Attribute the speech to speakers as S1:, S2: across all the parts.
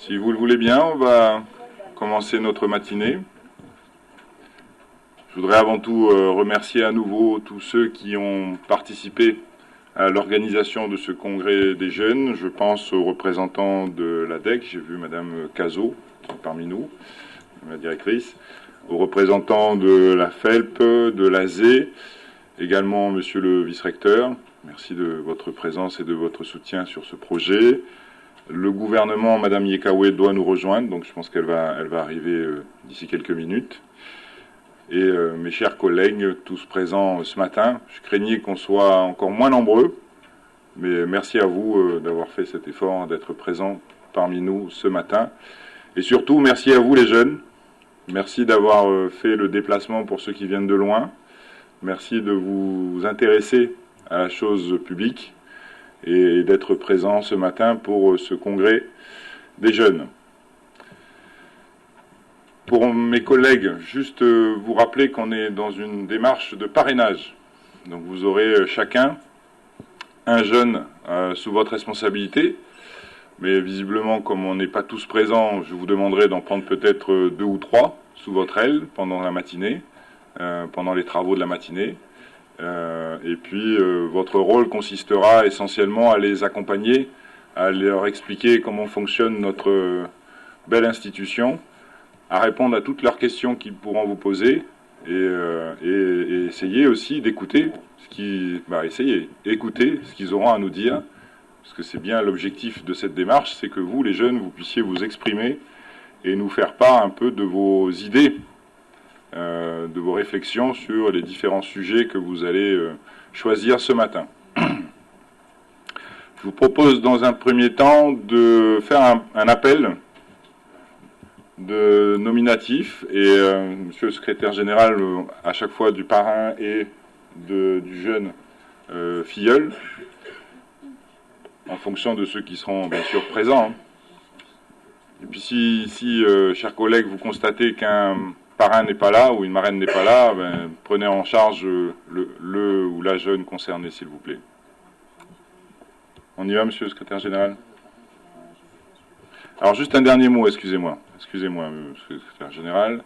S1: Si vous le voulez bien, on va commencer notre matinée. Je voudrais avant tout remercier à nouveau tous ceux qui ont participé à l'organisation de ce congrès des jeunes. Je pense aux représentants de l'ADEC, j'ai vu Madame Cazot qui est parmi nous, la directrice, aux représentants de la FELP, de l'AZ, également Monsieur le vice-recteur. Merci de votre présence et de votre soutien sur ce projet. Le gouvernement, Madame Yekawe, doit nous rejoindre, donc je pense qu'elle va arriver d'ici quelques minutes. Et mes chers collègues, tous présents ce matin, je craignais qu'on soit encore moins nombreux, mais merci à vous d'avoir fait cet effort, d'être présents parmi nous ce matin. Et surtout, merci à vous les jeunes, merci d'avoir fait le déplacement pour ceux qui viennent de loin, merci de vous intéresser à la chose publique et d'être présents ce matin pour ce congrès des jeunes. Pour mes collègues, juste vous rappeler qu'on est dans une démarche de parrainage. Donc vous aurez chacun un jeune sous votre responsabilité, mais visiblement comme on n'est pas tous présents, je vous demanderai d'en prendre peut-être 2 ou 3 sous votre aile pendant la matinée, pendant les travaux de la matinée. Et puis votre rôle consistera essentiellement à les accompagner, à leur expliquer comment fonctionne notre belle institution, à répondre à toutes leurs questions qu'ils pourront vous poser et essayer aussi d'écouter écouter ce qu'ils auront à nous dire, parce que c'est bien l'objectif de cette démarche, c'est que vous, les jeunes, vous puissiez vous exprimer et nous faire part un peu de vos idées, de vos réflexions sur les différents sujets que vous allez choisir ce matin. Je vous propose dans un premier temps de faire un appel de nominatif et monsieur le secrétaire général à chaque fois du parrain et du jeune filleul en fonction de ceux qui seront bien sûr présents. Et puis si chers collègues, vous constatez qu'un parrain n'est pas là ou une marraine n'est pas là, prenez en charge le ou la jeune concernée, s'il vous plaît. On y va, monsieur le secrétaire général? Alors, juste un dernier mot, excusez-moi, monsieur le secrétaire général.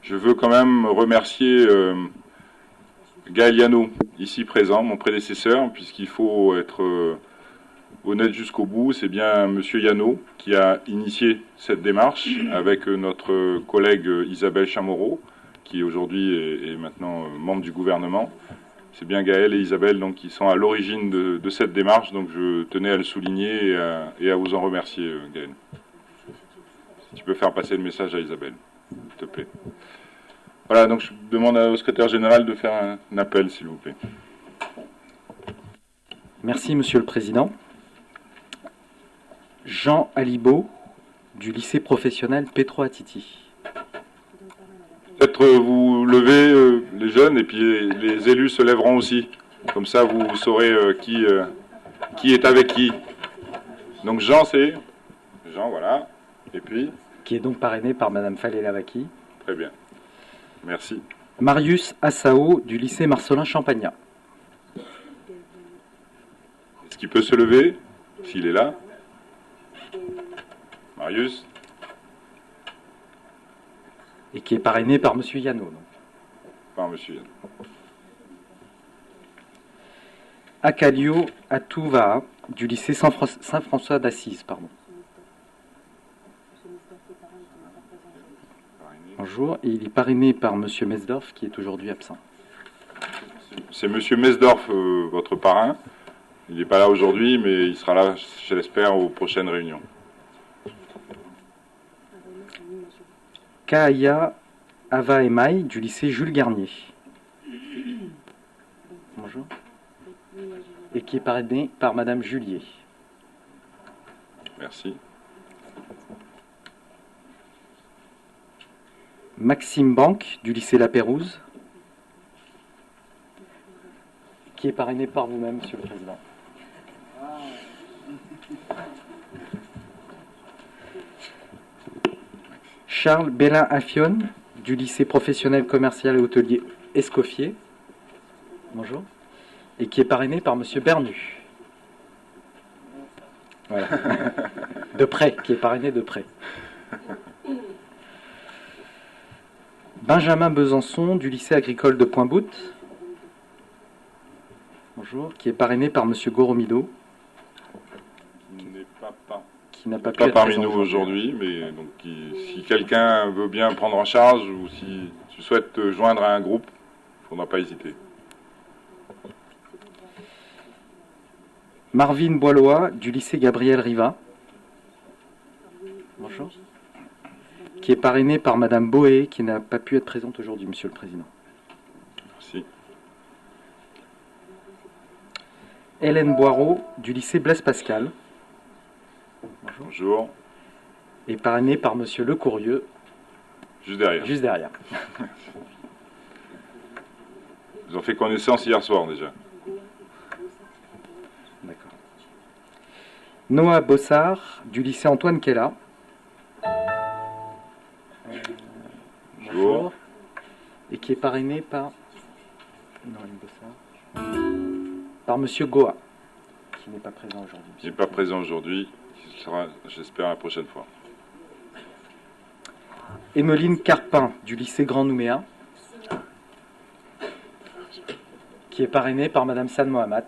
S1: Je veux quand même remercier Gaël Yano, ici présent, mon prédécesseur, puisqu'il faut être honnête jusqu'au bout. C'est bien monsieur Yano qui a initié cette démarche avec notre collègue Isabelle Chamorro, qui aujourd'hui est maintenant membre du gouvernement. C'est bien Gaël et Isabelle donc, qui sont à l'origine de cette démarche, donc je tenais à le souligner et à vous en remercier, Gaël. Si tu peux faire passer le message à Isabelle, s'il te plaît. Voilà, donc je demande au secrétaire général de faire un appel, s'il vous plaît.
S2: Merci, Monsieur le Président. Jean Alibaud, du lycée professionnel Petro Attiti.
S1: Peut-être vous levez les jeunes et puis les élus se lèveront aussi. Comme ça, vous saurez qui est avec qui. Donc Jean, c'est Jean, voilà. Et puis
S2: qui est donc parrainé par Madame Falé Lavaki.
S1: Très bien. Merci.
S2: Marius Assao, du lycée Marcelin Champagnat.
S1: Est-ce qu'il peut se lever, s'il est là? Marius?
S2: Et qui est parrainé par Monsieur Yano. Donc.
S1: Par Monsieur Yano.
S2: Akalio Atouva, du lycée Saint-François d'Assise, pardon. Bonjour, et il est parrainé par Monsieur Mesdorf, qui est aujourd'hui absent.
S1: C'est Monsieur Mesdorf, votre parrain. Il n'est pas là aujourd'hui, mais il sera là, je l'espère, aux prochaines réunions.
S2: Kaaya Avaemai, du lycée Jules Garnier. Bonjour. Et qui est parrainé par Madame Julier.
S1: Merci.
S2: Maxime Banque, du lycée La Pérouse, qui est parrainé par vous-même, Monsieur le Président. Charles Bellin Affion, du lycée professionnel commercial et hôtelier Escoffier. Bonjour. Et qui est parrainé par Monsieur Bernu. Voilà. De près, qui est parrainé de près. Benjamin Besançon, du lycée agricole de Pointe-Boute. Bonjour, qui est parrainé par Monsieur Goromido. Qui n'a pas pu être
S1: parmi
S2: présent
S1: nous aujourd'hui, mais donc si quelqu'un veut bien prendre en charge ou si tu souhaites te joindre à un groupe, il ne faudra pas hésiter.
S2: Marvin Boileau, du lycée Gabriel Riva. Bonjour. Qui est parrainé par Madame Boé, qui n'a pas pu être présente aujourd'hui, Monsieur le Président.
S1: Merci.
S2: Hélène Boireau, du lycée Blaise Pascal. Bonjour.
S1: Bonjour.
S2: Et parrainé par Monsieur Le Courrieux.
S1: Juste derrière.
S2: Juste derrière.
S1: Ils ont fait connaissance hier soir déjà.
S2: D'accord. Noah Bossard, du lycée Antoine Kella.
S1: Bonjour.
S2: Et qui est parrainé par par Monsieur Goa, qui n'est pas présent aujourd'hui.
S1: Il n'est pas présent aujourd'hui, il sera, j'espère, la prochaine fois.
S2: Emeline Carpin, du lycée Grand Nouméa, qui est parrainée par Madame San Mohamed.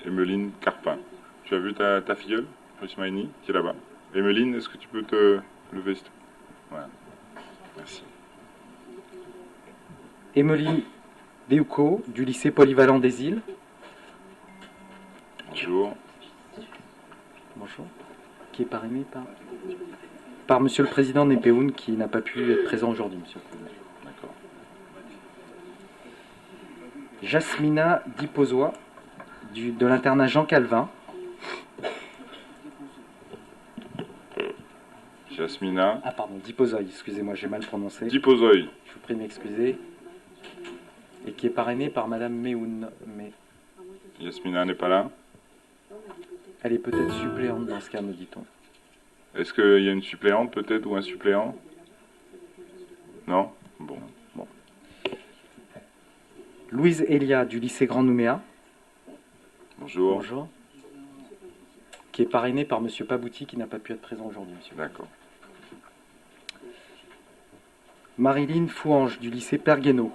S1: Emeline Carpin. Tu as vu ta filleule, Ismaïni, qui est là-bas. Emeline, est-ce que tu peux te lever? Voilà. Merci.
S2: Emeline Deuco, du lycée Polyvalent des Îles.
S1: Bonjour.
S2: Bonjour. Qui est parrainé par Monsieur le Président Népéoun, qui n'a pas pu être présent aujourd'hui, Monsieur le Président.
S1: D'accord.
S2: Jasmina Dipozois, de l'internat Jean Calvin.
S1: Jasmina.
S2: Ah pardon, Dipozoy, excusez-moi, j'ai mal prononcé.
S1: Dipozoy.
S2: Je vous prie de m'excuser. Et qui est parrainée par Madame Méoun. Mais
S1: Jasmina n'est pas là.
S2: elle est peut-être suppléante dans ce cas, me dit-on.
S1: Est-ce qu'il y a une suppléante peut-être ou un suppléant? Non? Bon.
S2: Louise Elia, du lycée Grand Nouméa.
S1: Bonjour.
S2: Bonjour. Qui est parrainée par Monsieur Pabouti, qui n'a pas pu être présent aujourd'hui, monsieur.
S1: D'accord.
S2: Marilyn Fouange, du lycée Perguéno.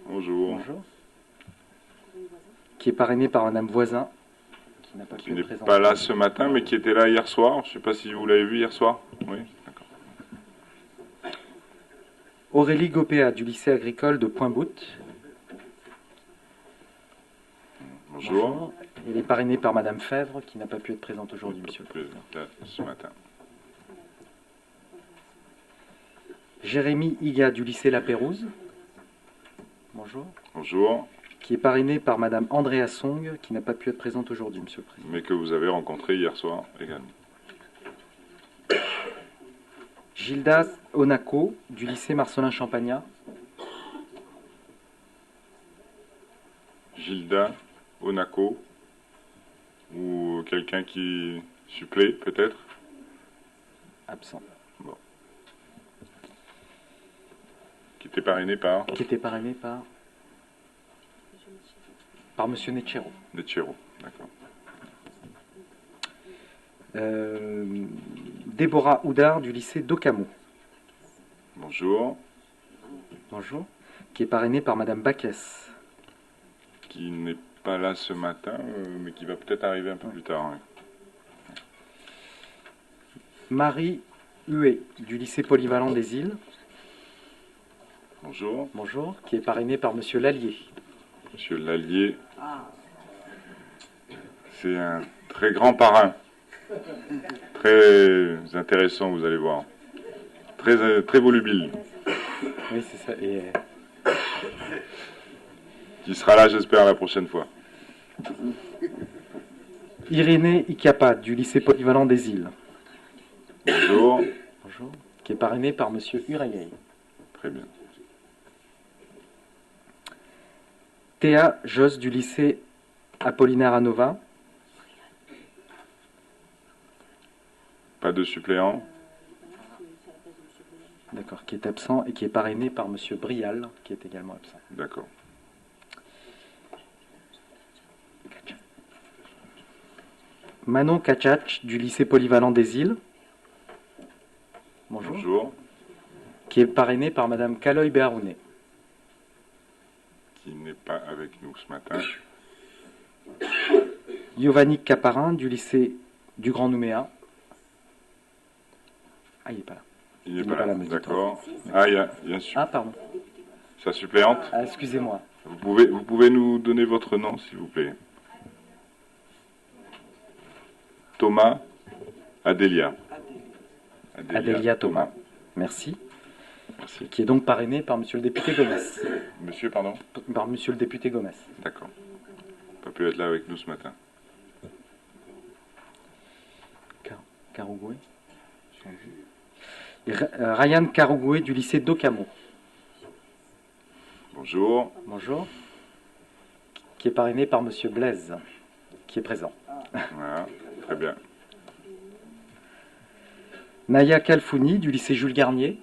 S1: Bonjour.
S2: Bonjour. Qui est parrainée par Madame Voisin, qui n'a pas
S1: Qui
S2: pu être
S1: n'est
S2: présente.
S1: pas là ce matin, mais qui était là hier soir. Je ne sais pas si vous l'avez vu hier soir. Oui, d'accord.
S2: Aurélie Gopéa, du lycée agricole de Pointe-Boute.
S1: Bonjour.
S2: Elle est parrainée par Madame Fèvre, qui n'a pas pu être présente aujourd'hui, monsieur le Président.
S1: Là, ce matin.
S2: Jérémy Higa, du lycée La Pérouse. Bonjour.
S1: Bonjour.
S2: Qui est parrainée par Madame Andrea Song, qui n'a pas pu être présente aujourd'hui, monsieur le Président.
S1: Mais que vous avez rencontré hier soir également.
S2: Gilda Onako, du lycée Marcelin Champagnat.
S1: Gilda Onako. Ou quelqu'un qui supplée peut-être.
S2: Absent.
S1: Bon. Qui était parrainé par
S2: Qui était parrainé par Monsieur Netchero.
S1: Netchero. D'accord.
S2: Déborah Houdard, du lycée d'Ocamo.
S1: Bonjour.
S2: Bonjour. Qui est parrainée par Madame Baquès.
S1: Qui n'est pas là ce matin, mais qui va peut-être arriver un peu plus tard. Hein.
S2: Marie Huet, du lycée Polyvalent des Îles.
S1: Bonjour.
S2: Bonjour. Qui est parrainée par Monsieur Lallier.
S1: Monsieur Lallier. C'est un très grand parrain. Très intéressant, vous allez voir. Très volubile.
S2: Oui, c'est ça. Et
S1: qui sera là, j'espère, la prochaine fois.
S2: Irénée Ikapa, du lycée Polyvalent des Îles.
S1: Bonjour.
S2: Bonjour. Qui est parrainé par Monsieur Urayei.
S1: Très bien.
S2: Théa Josse, du lycée Apollinaire à Nova.
S1: Pas de suppléant.
S2: D'accord, qui est absent et qui est parrainé par Monsieur Brial, qui est également absent.
S1: D'accord.
S2: Manon Kachach du lycée polyvalent des Îles. Bonjour.
S1: Bonjour.
S2: Qui est parrainée par Madame Kaloy Beharounet.
S1: Qui n'est pas avec nous ce matin.
S2: Giovanni Caparin du lycée du Grand Nouméa. Ah, il n'est pas là.
S1: Il n'est pas là,
S2: me dit-on.
S1: d'accord. Ah, il y a
S2: Ah, pardon.
S1: sa suppléante.
S2: Ah, excusez-moi.
S1: Vous pouvez nous donner votre nom, s'il vous plaît. Thomas Adélia.
S2: Adélia Thomas. Merci.
S1: Merci.
S2: Qui est donc parrainé par Monsieur le député Gomez.
S1: Monsieur, pardon.
S2: Par Monsieur le député Gomez.
S1: D'accord. Pas pu être là avec nous ce matin.
S2: Carougoué. Et Ryan Carougoué du lycée d'Ocamo.
S1: Bonjour.
S2: Bonjour. Qui est parrainé par Monsieur Blaise, qui est présent.
S1: Voilà, très bien.
S2: Naya Kalfouni du lycée Jules Garnier.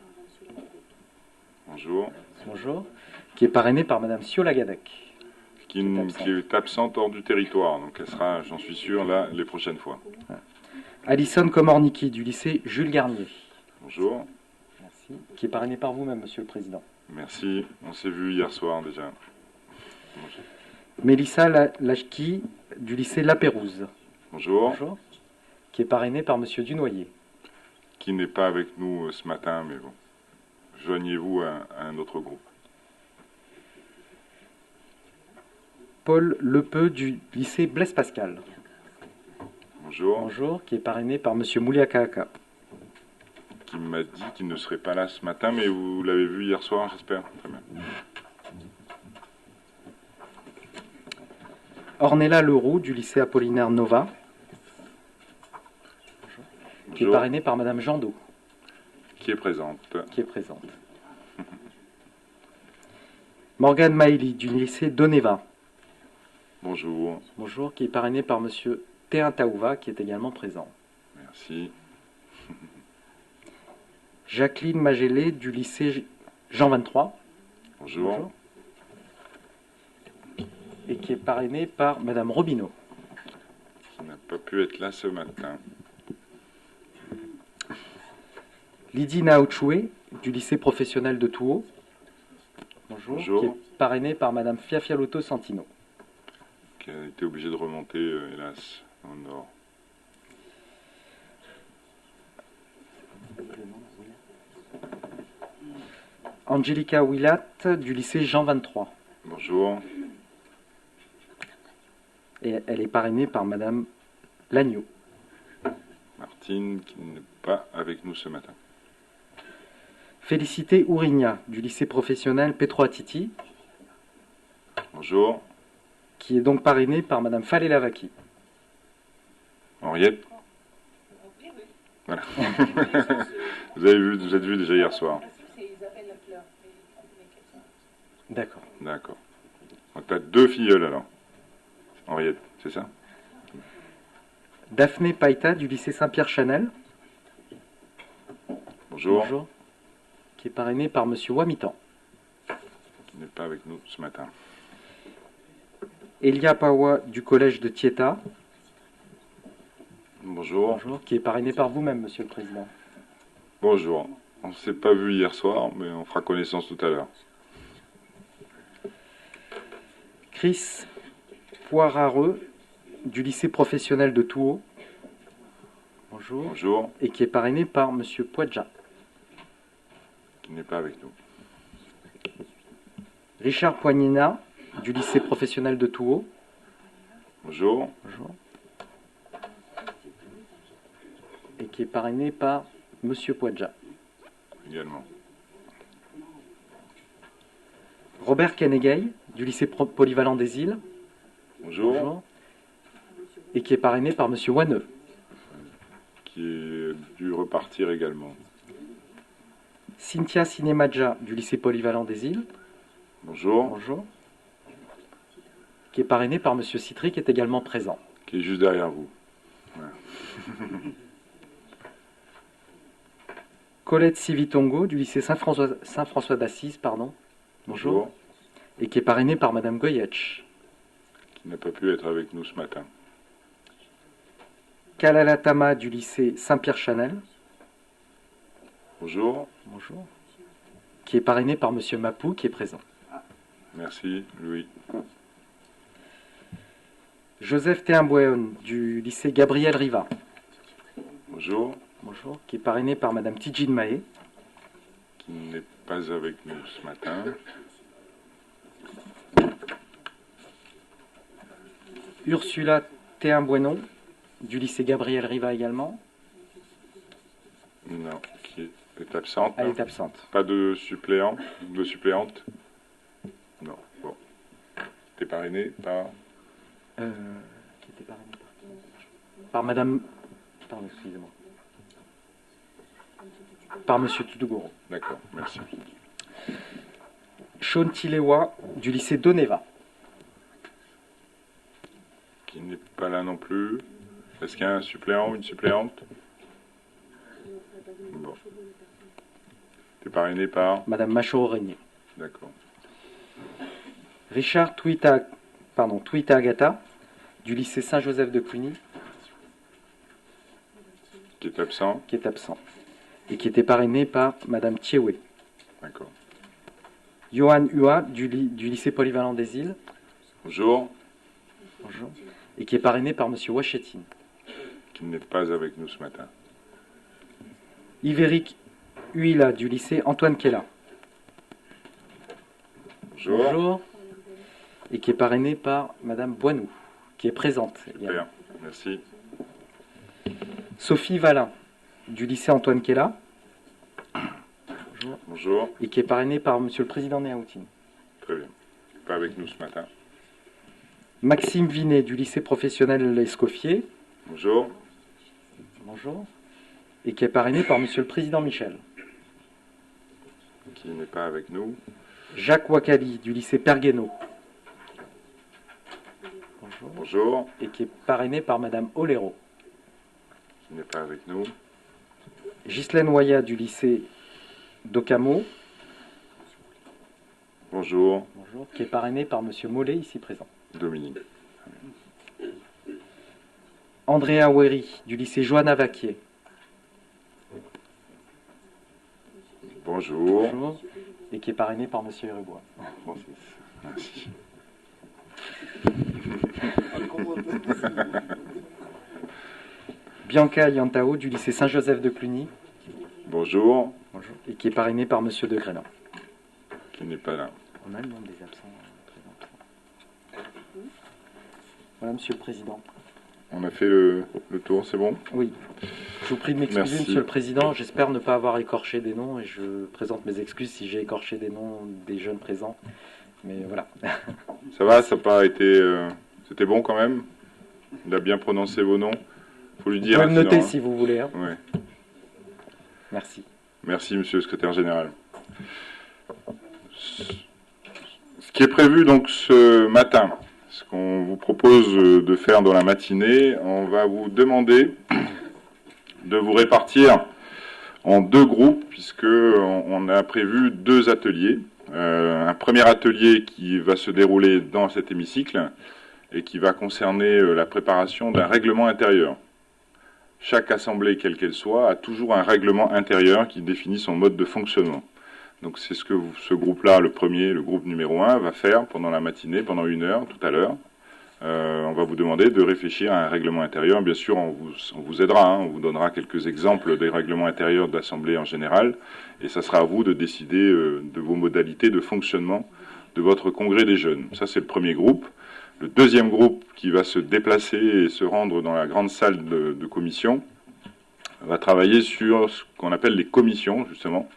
S1: Bonjour.
S2: Bonjour. Qui est parrainé par Madame Siolagadec.
S1: Qui est absente hors du territoire, donc elle sera, j'en suis sûr, là les prochaines fois.
S2: Alison Komorniki du lycée Jules Garnier.
S1: Bonjour.
S2: Merci. Qui est parrainé par vous-même, Monsieur le Président.
S1: Merci. On s'est vu hier soir déjà. Bonjour.
S2: Mélissa Lachki du lycée La Pérouse.
S1: Bonjour.
S2: Bonjour. Qui est parrainé par Monsieur Dunoyer.
S1: Qui n'est pas avec nous ce matin, mais bon. Joignez-vous à un autre groupe.
S2: Paul Lepeu du lycée Blaise Pascal.
S1: Bonjour.
S2: Bonjour. Qui est parrainé par Monsieur Mouliakaaka.
S1: Qui m'a dit qu'il ne serait pas là ce matin, mais vous l'avez vu hier soir, j'espère. Très bien.
S2: Ornella Leroux du lycée Apollinaire Nova.
S1: Bonjour.
S2: Qui est parrainé par Madame Jandot.
S1: Qui est présente.
S2: Qui est présente. Morgane Maïli du lycée Doneva.
S1: Bonjour.
S2: Bonjour. Qui est parrainé par Monsieur Théin Taouva, qui est également présent.
S1: Merci.
S2: Jacqueline Magellé du lycée Jean 23.
S1: Bonjour.
S2: Bonjour. Et qui est parrainé par Madame Robineau.
S1: Qui n'a pas pu être là ce matin.
S2: Lydie Naochoué du lycée professionnel de Touot. Bonjour.
S1: Bonjour.
S2: Qui est parrainé par Madame Fiafialoto Santino.
S1: Qui a été obligé de remonter, hélas, au nord.
S2: Angelica Willat du lycée Jean 23.
S1: Bonjour.
S2: Et elle est parrainée par Madame Lagneau.
S1: Martine, qui n'est pas avec nous ce matin.
S2: Félicité Ourigna du lycée professionnel Petro Attiti,
S1: Bonjour.
S2: qui est donc parrainée par Madame Falé Lavaki.
S1: Henriette. Voilà. Vous êtes vu déjà hier soir.
S2: D'accord.
S1: D'accord. Donc tu as 2 filleuls alors. Henriette, c'est ça?
S2: Daphné Païta du lycée Saint-Pierre-Chanel.
S1: Bonjour.
S2: Bonjour. Qui est parrainée par Monsieur Wamitan.
S1: Qui n'est pas avec nous ce matin.
S2: Elia Pawa du collège de Thieta.
S1: Bonjour.
S2: Bonjour. Qui est parrainée par vous-même, Monsieur le Président.
S1: Bonjour. On ne s'est pas vu hier soir, mais on fera connaissance tout à l'heure.
S2: Chris Poirareux du lycée professionnel de Touot. Bonjour.
S1: Bonjour.
S2: Et qui est parrainé par Monsieur Poidja.
S1: Qui n'est pas avec nous.
S2: Richard Poignina du lycée professionnel de Touot.
S1: Bonjour.
S2: Bonjour. Et qui est parrainé par Monsieur Poidja.
S1: Également.
S2: Robert Kenegay du lycée polyvalent des Îles.
S1: Bonjour.
S2: Bonjour. Et qui est parrainé par Monsieur Wanneux.
S1: Qui est dû repartir également.
S2: Cynthia Sinemadja du lycée polyvalent des Îles.
S1: Bonjour.
S2: Bonjour. Qui est parrainé par Monsieur Citry, qui est également présent.
S1: Qui est juste derrière vous. Voilà.
S2: Colette Sivitongo du lycée Saint-François d'Assise, pardon. Bonjour. Et qui est parrainé par Madame Goyetch.
S1: Qui n'a pas pu être avec nous ce matin.
S2: Kalalatama du lycée Saint-Pierre-Chanel.
S1: Bonjour.
S2: Bonjour. Qui est parrainé par Monsieur Mapou, qui est présent.
S1: Merci, Louis.
S2: Joseph Théambouéon du lycée Gabriel Riva.
S1: Bonjour.
S2: Bonjour. Qui est parrainé par Madame Tidjine Mahé.
S1: Qui n'est pas avec nous ce matin.
S2: Ursula Théambouénon du lycée Gabriel Riva également.
S1: Non, qui est absente.
S2: Elle est absente.
S1: Pas de suppléant, de suppléante. Non, bon. T'es parrainé par...
S2: Qui était parrainé par Madame... Pardon, excusez-moi. Par Monsieur Tudugoro.
S1: D'accord, merci.
S2: Sean Tilewa du lycée Doneva.
S1: Qui n'est pas là non plus. Est-ce qu'il y a un suppléant ou une suppléante? Bon. T'es parrainé par...
S2: Madame Macho-Régnier.
S1: D'accord.
S2: Richard Tuita Agata du lycée Saint-Joseph de Cluny.
S1: Qui est absent.
S2: Qui est absent. Et qui était parrainé par Madame Thiewé.
S1: D'accord.
S2: Johan Hua du lycée Polyvalent des Îles.
S1: Bonjour.
S2: Bonjour. Et qui est parrainé par Monsieur Wachetine.
S1: Qui n'est pas avec nous ce matin.
S2: Yvéric Huila du lycée Antoine Kella.
S1: Bonjour.
S2: Bonjour. Et qui est parrainé par Madame Boinou, qui est présente.
S1: Super, merci.
S2: Sophie Valin du lycée Antoine Kella. Bonjour.
S1: Bonjour.
S2: Et qui est parrainé par Monsieur le Président Néaoutine.
S1: Très bien. Pas avec nous ce matin.
S2: Maxime Vinet du lycée professionnel Escoffier.
S1: Bonjour.
S2: Bonjour. Et qui est parrainé par Monsieur le Président Michel.
S1: Qui n'est pas avec nous.
S2: Jacques Wakali du lycée Pergueno. Bonjour.
S1: Bonjour.
S2: Et qui est parrainé par Madame Olero.
S1: Qui n'est pas avec nous.
S2: Ghislaine Waya du lycée d'Ocamo.
S1: Bonjour.
S2: Bonjour. Qui est parrainé par Monsieur Mollet, ici présent.
S1: Dominique.
S2: Andrea Wery du lycée Johanna Vaquier.
S1: Bonjour.
S2: Bonjour. Et qui est parrainé par Monsieur Hérébois.
S1: Merci.
S2: Bianca Yantao du lycée Saint-Joseph de Cluny.
S1: Bonjour.
S2: Bonjour. Et qui est parrainé par Monsieur de Grélan.
S1: Qui n'est pas là.
S2: On a le nombre des absents. Très absents. Voilà, Monsieur le Président.
S1: On a fait le tour, c'est bon?
S2: Oui. Je vous prie de m'excuser,
S1: Merci.
S2: Monsieur le Président. J'espère ne pas avoir écorché des noms et je présente mes excuses si j'ai écorché des noms des jeunes présents. Mais voilà.
S1: Ça va, ça n'a pas été... C'était bon quand même? Il a bien prononcé vos noms? Faut lui
S2: Vous
S1: dire.
S2: pouvez me noter
S1: sinon,
S2: si vous voulez. Hein.
S1: Ouais.
S2: Merci.
S1: Merci, Monsieur le Secrétaire Général. Ce qui est prévu donc ce matin, ce qu'on vous propose de faire dans la matinée, on va vous demander de vous répartir en deux groupes, puisque on a prévu deux ateliers. Un premier atelier qui va se dérouler dans cet hémicycle et qui va concerner la préparation d'un règlement intérieur. Chaque assemblée, quelle qu'elle soit, a toujours un règlement intérieur qui définit son mode de fonctionnement. Donc c'est ce que ce groupe-là, le premier, le groupe numéro 1, va faire pendant la matinée, pendant 1 heure, tout à l'heure. On va vous demander de réfléchir à un règlement intérieur. Bien sûr, on vous aidera, hein, on vous donnera quelques exemples des règlements intérieurs de l'Assemblée en général, et ça sera à vous de décider de vos modalités de fonctionnement de votre congrès des jeunes. Ça, c'est le premier groupe. Le deuxième groupe qui va se déplacer et se rendre dans la grande salle de commission va travailler sur ce qu'on appelle les commissions, justement.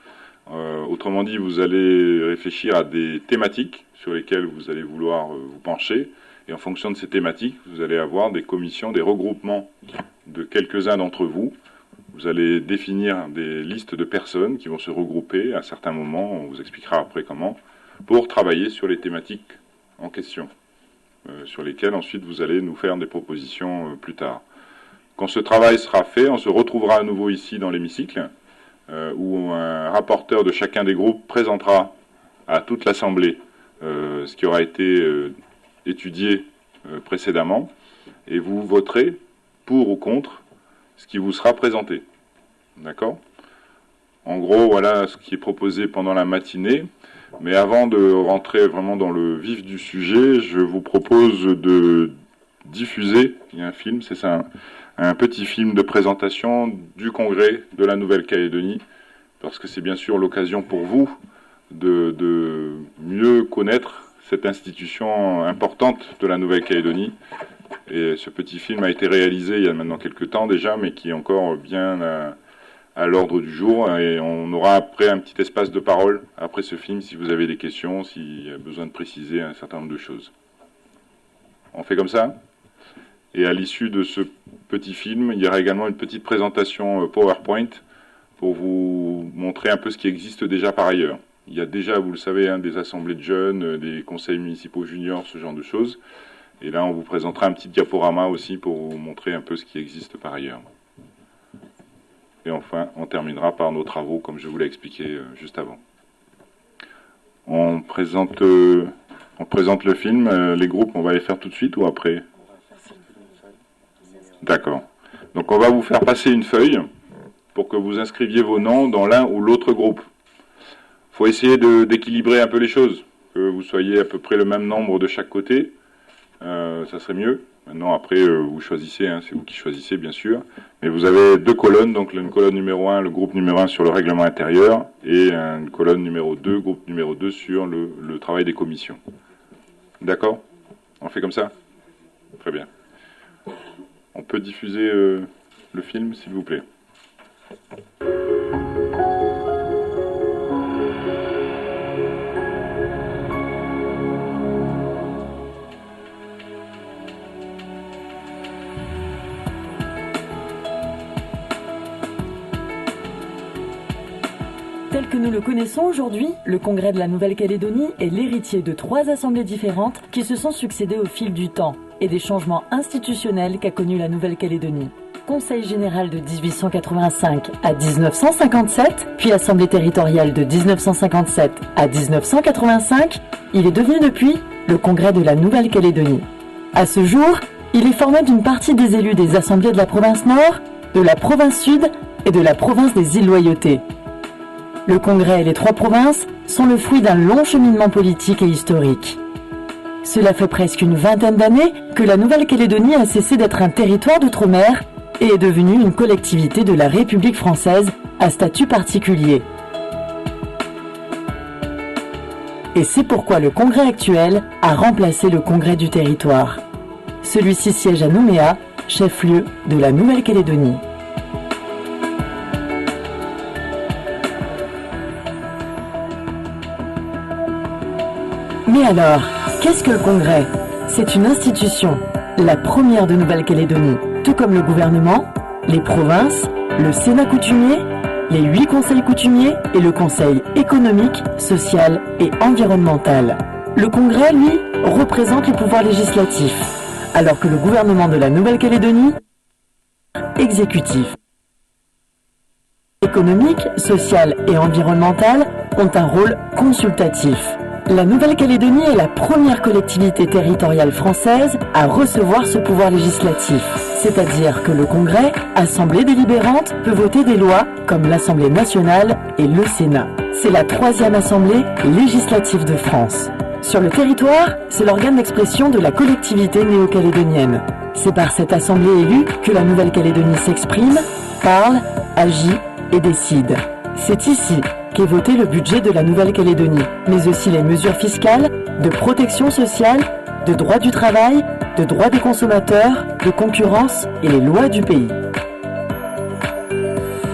S1: Autrement dit, vous allez réfléchir à des thématiques sur lesquelles vous allez vouloir vous pencher. Et en fonction de ces thématiques, vous allez avoir des commissions, des regroupements de quelques-uns d'entre vous. Vous allez définir des listes de personnes qui vont se regrouper à certains moments, on vous expliquera après comment, pour travailler sur les thématiques en question, sur lesquelles ensuite vous allez nous faire des propositions plus tard. Quand ce travail sera fait, on se retrouvera à nouveau ici dans l'hémicycle, où un rapporteur de chacun des groupes présentera à toute l'Assemblée ce qui aura été étudié précédemment, et vous voterez pour ou contre ce qui vous sera présenté. D'accord ? En gros, voilà ce qui est proposé pendant la matinée. Mais avant de rentrer vraiment dans le vif du sujet, je vous propose de diffuser, il y a un film, c'est ça, un petit film de présentation du congrès de la Nouvelle-Calédonie, parce que c'est bien sûr l'occasion pour vous de mieux connaître cette institution importante de la Nouvelle-Calédonie. Et ce petit film a été réalisé il y a maintenant quelques temps déjà, mais qui est encore bien à l'ordre du jour. Et on aura après un petit espace de parole après ce film, si vous avez des questions, s'il y a besoin de préciser un certain nombre de choses. On fait comme ça ? Et à l'issue de ce petit film, il y aura également une petite présentation PowerPoint pour vous montrer un peu ce qui existe déjà par ailleurs. Il y a déjà, vous le savez, des assemblées de jeunes, des conseils municipaux juniors, ce genre de choses. Et là, on vous présentera un petit diaporama aussi pour vous montrer un peu ce qui existe par ailleurs. Et enfin, on terminera par nos travaux, comme je vous l'ai expliqué juste avant. On présente le film. Les groupes, on va les faire tout de suite ou après ? D'accord. Donc on va vous faire passer une feuille pour que vous inscriviez vos noms dans l'un ou l'autre groupe. Il faut essayer d'équilibrer un peu les choses, que vous soyez à peu près le même nombre de chaque côté, ça serait mieux. Maintenant après vous choisissez, c'est vous qui choisissez bien sûr, mais vous avez deux colonnes, donc une colonne numéro 1, le groupe numéro 1 sur le règlement intérieur, et une colonne numéro 2, groupe numéro 2 sur le travail des commissions. D'accord ? On fait comme ça ? Très bien. On peut diffuser le film, s'il vous plaît.
S3: Tel que nous le connaissons aujourd'hui, le Congrès de la Nouvelle-Calédonie est l'héritier de 3 assemblées différentes qui se sont succédées au fil du temps et des changements institutionnels qu'a connus la Nouvelle-Calédonie. Conseil général de 1885 à 1957, puis Assemblée territoriale de 1957 à 1985, il est devenu depuis le Congrès de la Nouvelle-Calédonie. À ce jour, il est formé d'une partie des élus des assemblées de la province Nord, de la province Sud et de la province des îles Loyauté. Le Congrès et les 3 provinces sont le fruit d'un long cheminement politique et historique. Cela fait presque une vingtaine d'années que la Nouvelle-Calédonie a cessé d'être un territoire d'outre-mer et est devenue une collectivité de la République française à statut particulier. Et c'est pourquoi le Congrès actuel a remplacé le Congrès du territoire. Celui-ci siège à Nouméa, chef-lieu de la Nouvelle-Calédonie. Mais alors, qu'est-ce que le Congrès ? C'est une institution, la première de Nouvelle-Calédonie, tout comme le gouvernement, les provinces, le Sénat coutumier, les 8 conseils coutumiers et le Conseil économique, social et environnemental. Le Congrès, lui, représente le pouvoir législatif, alors que le gouvernement de la Nouvelle-Calédonie est exécutif. Économique, social et environnemental ont un rôle consultatif. La Nouvelle-Calédonie est la première collectivité territoriale française à recevoir ce pouvoir législatif. C'est-à-dire que le Congrès, assemblée délibérante, peut voter des lois comme l'Assemblée nationale et le Sénat. C'est la 3e assemblée législative de France. Sur le territoire, c'est l'organe d'expression de la collectivité néo-calédonienne. C'est par cette assemblée élue que la Nouvelle-Calédonie s'exprime, parle, agit et décide. C'est ici qu'est voté le budget de la Nouvelle-Calédonie, mais aussi les mesures fiscales, de protection sociale, de droit du travail, de droit des consommateurs, de concurrence et les lois du pays.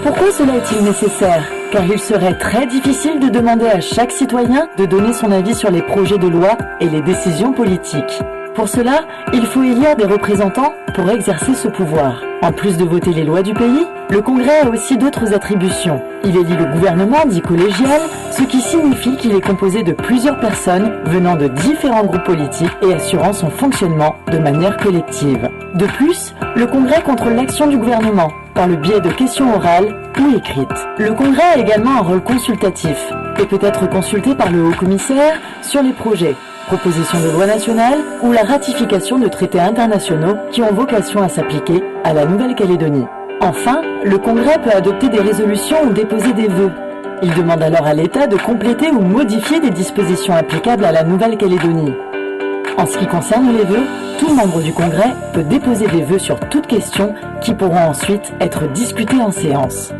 S3: Pourquoi cela est-il nécessaire ? Car il serait très difficile de demander à chaque citoyen de donner son avis sur les projets de loi et les décisions politiques. Pour cela, il faut élire des représentants pour exercer ce pouvoir. En plus de voter les lois du pays, le Congrès a aussi d'autres attributions. Il élit le gouvernement dit collégial, ce qui signifie qu'il est composé de plusieurs personnes venant de différents groupes politiques et assurant son fonctionnement de manière collective. De plus, le Congrès contrôle l'action du gouvernement par le biais de questions orales ou écrites. Le Congrès a également un rôle consultatif et peut être consulté par le Haut-Commissaire sur les projets, propositions de loi nationale ou la ratification de traités internationaux qui ont vocation à s'appliquer à la Nouvelle-Calédonie. Enfin, le Congrès peut adopter des résolutions ou déposer des vœux. Il demande alors à l'État de compléter ou modifier des dispositions applicables à la Nouvelle-Calédonie. En ce qui concerne les vœux, tout membre du Congrès peut déposer des vœux sur toute question qui pourront ensuite être discutés en séance.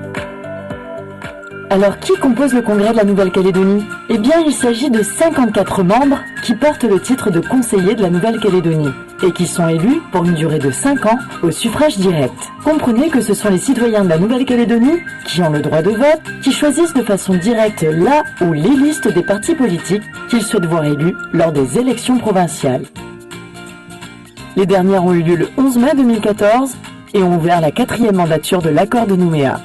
S3: Alors, qui compose le Congrès de la Nouvelle-Calédonie? Eh bien, il s'agit de 54 membres qui portent le titre de conseillers de la Nouvelle-Calédonie et qui sont élus pour une durée de 5 ans au suffrage direct. Comprenez que ce sont les citoyens de la Nouvelle-Calédonie qui ont le droit de vote, qui choisissent de façon directe la ou les listes des partis politiques qu'ils souhaitent voir élus lors des élections provinciales. Les dernières ont eu lieu le 11 mai 2014 et ont ouvert la 4e mandature de l'accord de Nouméa.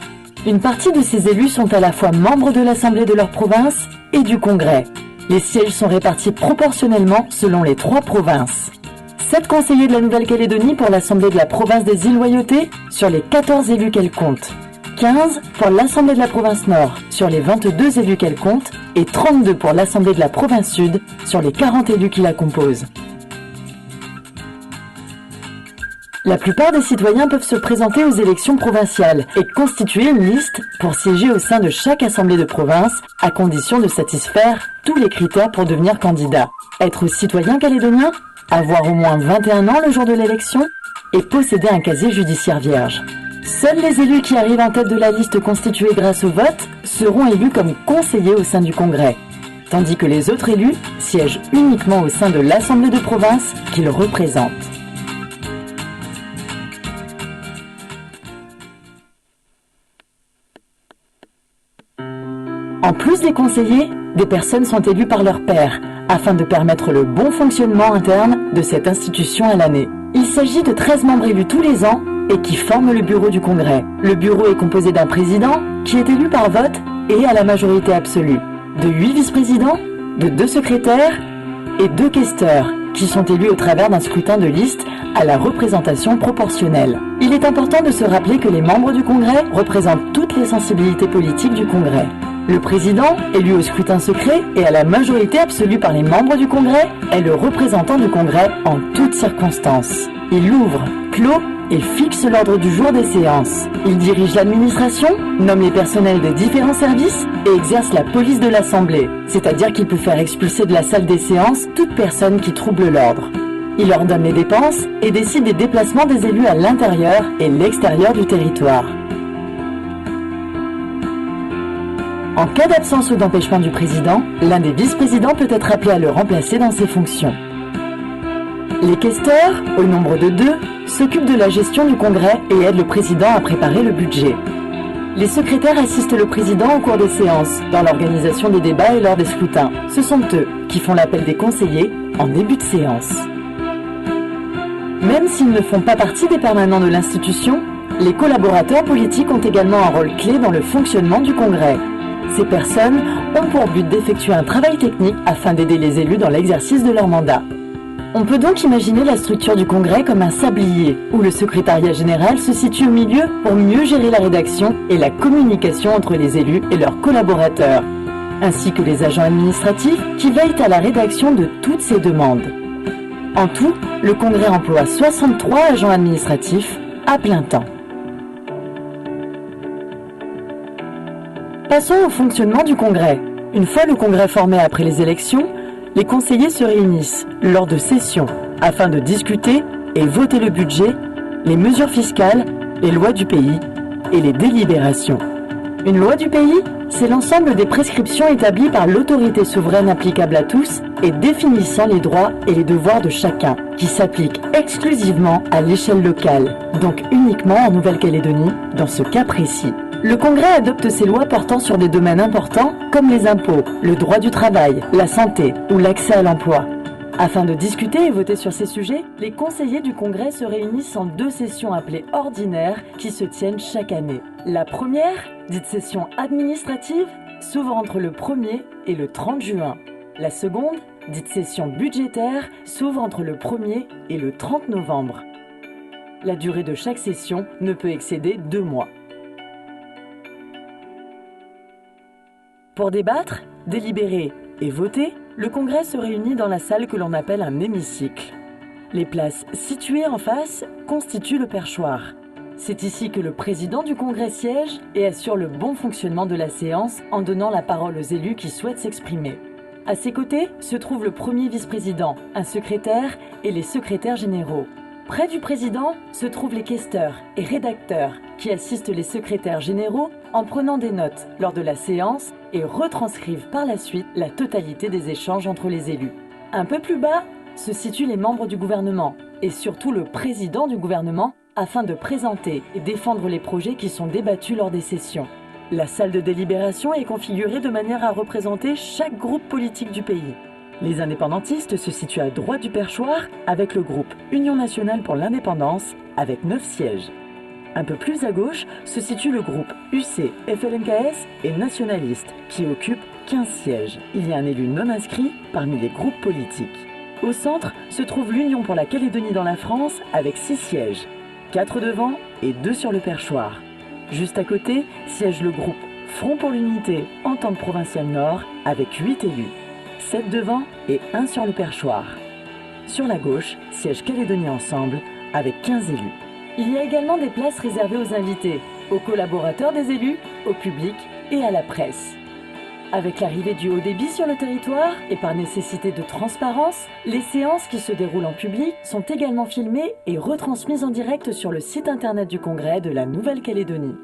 S3: Une partie de ces élus sont à la fois membres de l'Assemblée de leur province et du Congrès. Les sièges sont répartis proportionnellement selon les 3 provinces. 7 conseillers de la Nouvelle-Calédonie pour l'Assemblée de la province des Îles-Loyauté sur les 14 élus qu'elle compte. 15 pour l'Assemblée de la province Nord sur les 22 élus qu'elle compte et 32 pour l'Assemblée de la province Sud sur les 40 élus qui la composent. La plupart des citoyens peuvent se présenter aux élections provinciales et constituer une liste pour siéger au sein de chaque assemblée de province, à condition de satisfaire tous les critères pour devenir candidat. Être citoyen calédonien, avoir au moins 21 ans le jour de l'élection et posséder un casier judiciaire vierge. Seuls les élus qui arrivent en tête de la liste constituée grâce au vote seront élus comme conseillers au sein du Congrès, tandis que les autres élus siègent uniquement au sein de l'Assemblée de province qu'ils représentent. En plus des conseillers, des personnes sont élues par leur pairs, afin de permettre le bon fonctionnement interne de cette institution à l'année. Il s'agit de 13 membres élus tous les ans et qui forment le bureau du Congrès. Le bureau est composé d'un président, qui est élu par vote et à la majorité absolue, de 8 vice-présidents, de 2 secrétaires et 2 questeurs, qui sont élus au travers d'un scrutin de liste à la représentation proportionnelle. Il est important de se rappeler que les membres du Congrès représentent toutes les sensibilités politiques du Congrès. Le président, élu au scrutin secret et à la majorité absolue par les membres du Congrès, est le représentant du Congrès en toutes circonstances. Il ouvre, clôt et fixe l'ordre du jour des séances. Il dirige l'administration, nomme les personnels des différents services et exerce la police de l'Assemblée, c'est-à-dire qu'il peut faire expulser de la salle des séances toute personne qui trouble l'ordre. Il ordonne les dépenses et décide des déplacements des élus à l'intérieur et l'extérieur du territoire. En cas d'absence ou d'empêchement du président, l'un des vice-présidents peut être appelé à le remplacer dans ses fonctions. Les questeurs, au nombre de 2, s'occupent de la gestion du Congrès et aident le président à préparer le budget. Les secrétaires assistent le président au cours des séances, dans l'organisation des débats et lors des scrutins. Ce sont eux qui font l'appel des conseillers en début de séance. Même s'ils ne font pas partie des permanents de l'institution, les collaborateurs politiques ont également un rôle clé dans le fonctionnement du Congrès. Ces personnes ont pour but d'effectuer un travail technique afin d'aider les élus dans l'exercice de leur mandat. On peut donc imaginer la structure du Congrès comme un sablier, où le secrétariat général se situe au milieu pour mieux gérer la rédaction et la communication entre les élus et leurs collaborateurs, ainsi que les agents administratifs qui veillent à la rédaction de toutes ces demandes. En tout, le Congrès emploie 63 agents administratifs à plein temps. Passons au fonctionnement du Congrès. Une fois le Congrès formé après les élections, les conseillers se réunissent lors de sessions afin de discuter et voter le budget, les mesures fiscales, les lois du pays et les délibérations. Une loi du pays, c'est l'ensemble des prescriptions établies par l'autorité souveraine applicable à tous et définissant les droits et les devoirs de chacun, qui s'appliquent exclusivement à l'échelle locale, donc uniquement en Nouvelle-Calédonie, dans ce cas précis. Le Congrès adopte ces lois portant sur des domaines importants comme les impôts, le droit du travail, la santé ou l'accès à l'emploi. Afin de discuter et voter sur ces sujets, les conseillers du Congrès se réunissent en 2 sessions appelées ordinaires qui se tiennent chaque année. La première, dite session administrative, s'ouvre entre le 1er et le 30 juin. La seconde, dite session budgétaire, s'ouvre entre le 1er et le 30 novembre. La durée de chaque session ne peut excéder 2 mois. Pour débattre, délibérer et voter, le Congrès se réunit dans la salle que l'on appelle un hémicycle. Les places situées en face constituent le perchoir. C'est ici que le président du Congrès siège et assure le bon fonctionnement de la séance en donnant la parole aux élus qui souhaitent s'exprimer. À ses côtés se trouve le premier vice-président, un secrétaire et les secrétaires généraux. Près du président se trouvent les questeurs et rédacteurs qui assistent les secrétaires généraux en prenant des notes lors de la séance et retranscrivent par la suite la totalité des échanges entre les élus. Un peu plus bas se situent les membres du gouvernement et surtout le président du gouvernement afin de présenter et défendre les projets qui sont débattus lors des sessions. La salle de délibération est configurée de manière à représenter chaque groupe politique du pays. Les indépendantistes se situent à droite du perchoir avec le groupe Union nationale pour l'indépendance avec 9 sièges. Un peu plus à gauche se situe le groupe UC, FLNKS et nationaliste qui occupe 15 sièges. Il y a un élu non inscrit parmi les groupes politiques. Au centre se trouve l'Union pour la Calédonie dans la France avec 6 sièges, 4 devant et 2 sur le perchoir. Juste à côté siège le groupe Front pour l'unité Entente provinciale Nord avec 8 élus. 7 devant et 1 sur le perchoir. Sur la gauche, siège Calédonie Ensemble avec 15 élus. Il y a également des places réservées aux invités, aux collaborateurs des élus, au public et à la presse. Avec l'arrivée du haut débit sur le territoire et par nécessité de transparence, les séances qui se déroulent en public sont également filmées et retransmises en direct sur le site internet du Congrès de la Nouvelle-Calédonie.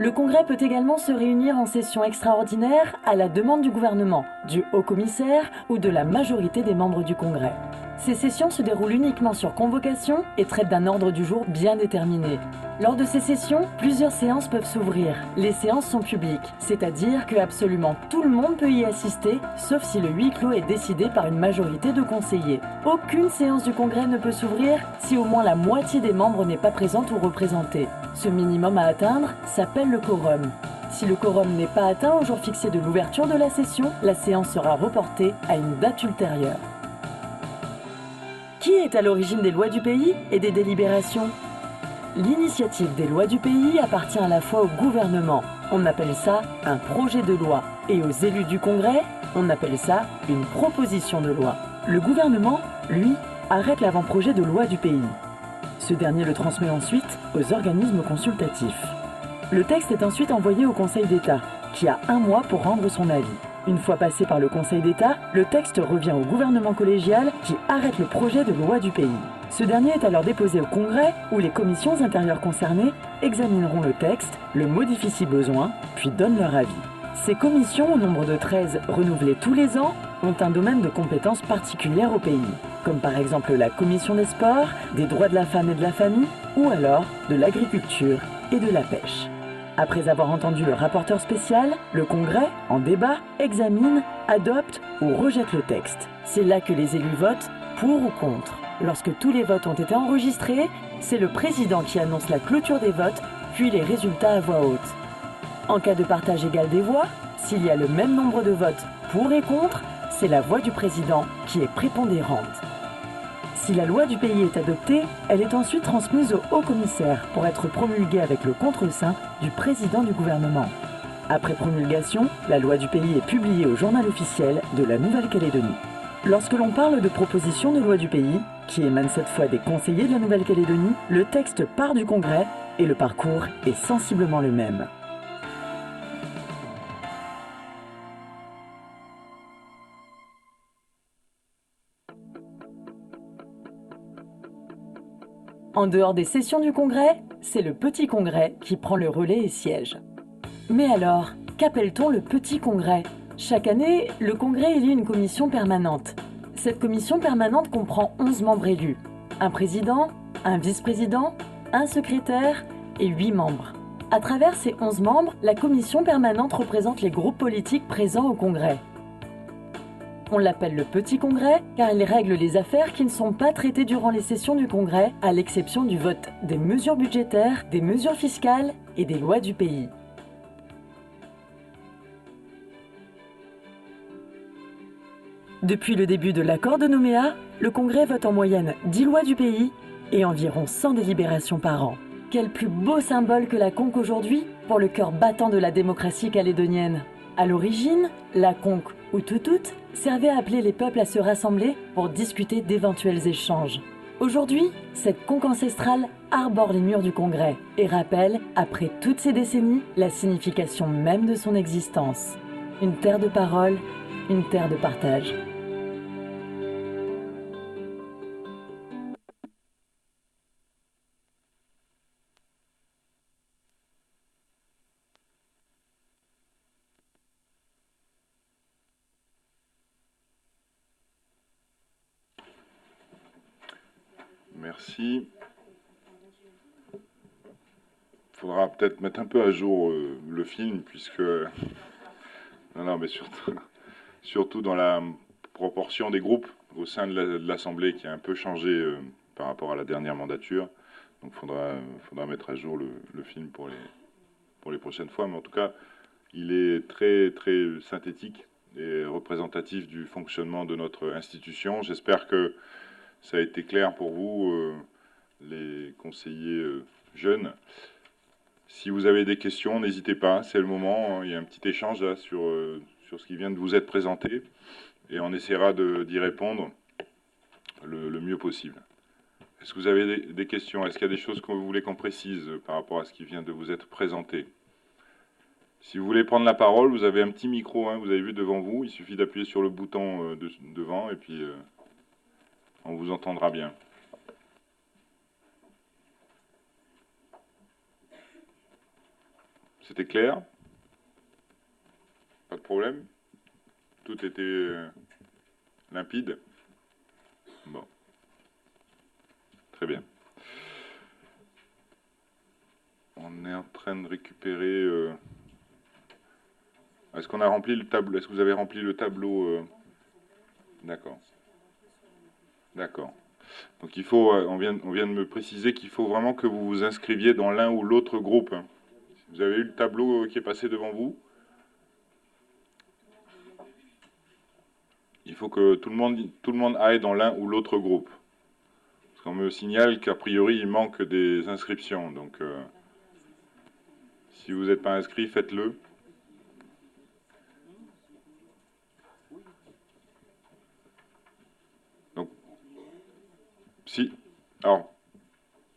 S3: Le Congrès peut également se réunir en session extraordinaire à la demande du gouvernement, du haut-commissaire ou de la majorité des membres du Congrès. Ces sessions se déroulent uniquement sur convocation et traitent d'un ordre du jour bien déterminé. Lors de ces sessions, plusieurs séances peuvent s'ouvrir. Les séances sont publiques, c'est-à-dire que absolument tout le monde peut y assister, sauf si le huis clos est décidé par une majorité de conseillers. Aucune séance du Congrès ne peut s'ouvrir si au moins la moitié des membres n'est pas présente ou représentée. Ce minimum à atteindre s'appelle le quorum. Si le quorum n'est pas atteint au jour fixé de l'ouverture de la session, la séance sera reportée à une date ultérieure. Qui est à l'origine des lois du pays et des délibérations ? L'initiative des lois du pays appartient à la fois au gouvernement, on appelle ça un projet de loi, et aux élus du Congrès, on appelle ça une proposition de loi. Le gouvernement, lui, arrête l'avant-projet de loi du pays. Ce dernier le transmet ensuite aux organismes consultatifs. Le texte est ensuite envoyé au Conseil d'État, qui a 1 mois pour rendre son avis. Une fois passé par le Conseil d'État, le texte revient au gouvernement collégial qui arrête le projet de loi du pays. Ce dernier est alors déposé au Congrès où les commissions intérieures concernées examineront le texte, le modifient si besoin, puis donnent leur avis. Ces commissions, au nombre de 13 renouvelées tous les ans, ont un domaine de compétences particulières au pays, comme par exemple la commission des sports, des droits de la femme et de la famille, ou alors de l'agriculture et de la pêche. Après avoir entendu le rapporteur spécial, le Congrès, en débat, examine, adopte ou rejette le texte. C'est là que les élus votent pour ou contre. Lorsque tous les votes ont été enregistrés, c'est le président qui annonce la clôture des votes, puis les résultats à voix haute. En cas de partage égal des voix, s'il y a le même nombre de votes pour et contre, c'est la voix du président qui est prépondérante. Si la loi du pays est adoptée, elle est ensuite transmise au haut-commissaire pour être promulguée avec le contre-seing du président du gouvernement. Après promulgation, la loi du pays est publiée au journal officiel de la Nouvelle-Calédonie. Lorsque l'on parle de proposition de loi du pays, qui émane cette fois des conseillers de la Nouvelle-Calédonie, le texte part du Congrès et le parcours est sensiblement le même. En dehors des sessions du Congrès, c'est le Petit Congrès qui prend le relais et siège. Mais alors, qu'appelle-t-on le Petit Congrès ? Chaque année, le Congrès élit une commission permanente. Cette commission permanente comprend 11 membres élus, un président, un vice-président, un secrétaire et 8 membres. À travers ces 11 membres, la commission permanente représente les groupes politiques présents au Congrès. On l'appelle le Petit Congrès car il règle les affaires qui ne sont pas traitées durant les sessions du Congrès, à l'exception du vote des mesures budgétaires, des mesures fiscales et des lois du pays. Depuis le début de l'accord de Nouméa, le Congrès vote en moyenne 10 lois du pays et environ 100 délibérations par an. Quel plus beau symbole que la conque aujourd'hui pour le cœur battant de la démocratie calédonienne. À l'origine, la conque ou toutoute servait à appeler les peuples à se rassembler pour discuter d'éventuels échanges. Aujourd'hui, cette conque ancestrale arbore les murs du Congrès et rappelle, après toutes ces décennies, la signification même de son existence. Une terre de parole, une terre de partage.
S1: Merci. Il faudra peut-être mettre un peu à jour le film, puisque... Non, mais surtout dans la proportion des groupes au sein de l'Assemblée qui a un peu changé par rapport à la dernière mandature. Donc il faudra mettre à jour le film pour les prochaines fois. Mais en tout cas, il est très, très synthétique et représentatif du fonctionnement de notre institution. J'espère que ça a été clair pour vous, les conseillers jeunes. Si vous avez des questions, n'hésitez pas, c'est le moment. Il y a un petit échange là sur ce qui vient de vous être présenté et on essaiera d'y répondre le mieux possible. Est-ce que vous avez des questions? Est-ce qu'il y a des choses que vous voulez qu'on précise par rapport à ce qui vient de vous être présenté? Si vous voulez prendre la parole, vous avez un petit micro, hein, vous avez vu devant vous. Il suffit d'appuyer sur le bouton devant et puis on vous entendra bien. C'était clair? Pas de problème? Tout était limpide? Bon. Très bien. On est en train de récupérer... Est-ce qu'on a rempli le tableau? Est-ce que vous avez rempli le tableau? D'accord. D'accord. Donc il faut, on vient de me préciser qu'il faut vraiment que vous vous inscriviez dans l'un ou l'autre groupe. Vous avez eu le tableau qui est passé devant vous? Il faut que tout le monde aille dans l'un ou l'autre groupe. Parce qu'on me signale qu'a priori il manque des inscriptions. Donc si vous n'êtes pas inscrit, faites-le. Donc, si. Alors,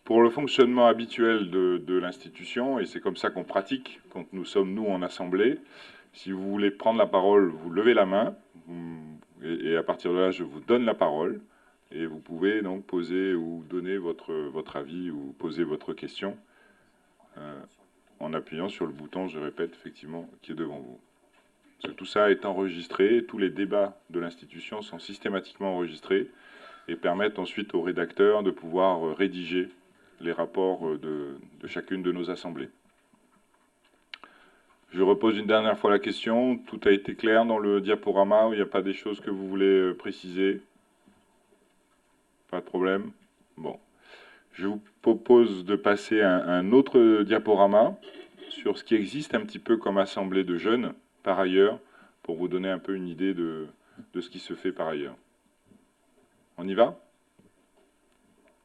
S1: pour le fonctionnement habituel de l'institution, et c'est comme ça qu'on pratique quand nous sommes, nous, en assemblée, si vous voulez prendre la parole, vous levez la main, et à partir de là, je vous donne la parole, et vous pouvez donc poser ou donner votre avis ou poser votre question en appuyant sur le bouton, je répète, effectivement, qui est devant vous. Parce que tout ça est enregistré, tous les débats de l'institution sont systématiquement enregistrés et permettent ensuite aux rédacteurs de pouvoir rédiger les rapports de chacune de nos assemblées. Je repose une dernière fois la question. Tout a été clair dans le diaporama ou il n'y a pas des choses que vous voulez préciser? Pas de problème? Bon. Je vous propose de passer à un autre diaporama sur ce qui existe un petit peu comme assemblée de jeunes, par ailleurs, pour vous donner un peu une idée de ce qui se fait par ailleurs. On y va?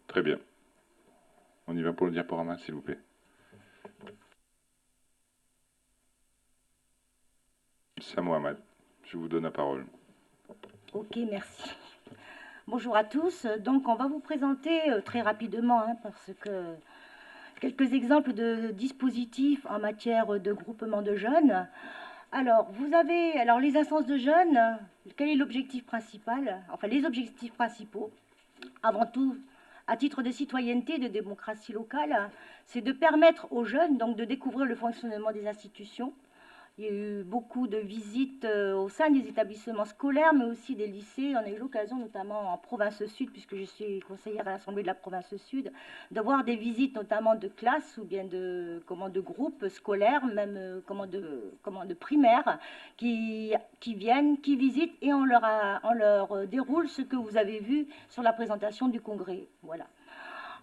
S1: Très bien. On y va pour le diaporama, s'il vous plaît. Sam Mohamed, je vous donne la parole.
S4: Ok, merci. Bonjour à tous. Donc, on va vous présenter très rapidement, parce que quelques exemples de dispositifs en matière de groupement de jeunes. Alors, vous avez les instances de jeunes. Quel est l'objectif principal? Enfin, les objectifs principaux. Avant tout, à titre de citoyenneté, de démocratie locale, c'est de permettre aux jeunes donc de découvrir le fonctionnement des institutions. Il y a eu beaucoup de visites au sein des établissements scolaires, mais aussi des lycées. On a eu l'occasion, notamment en province sud, puisque je suis conseillère à l'Assemblée de la province sud, de voir des visites notamment de classes ou bien de groupes scolaires, même de primaires, qui viennent, qui visitent et on leur déroule ce que vous avez vu sur la présentation du congrès. Voilà.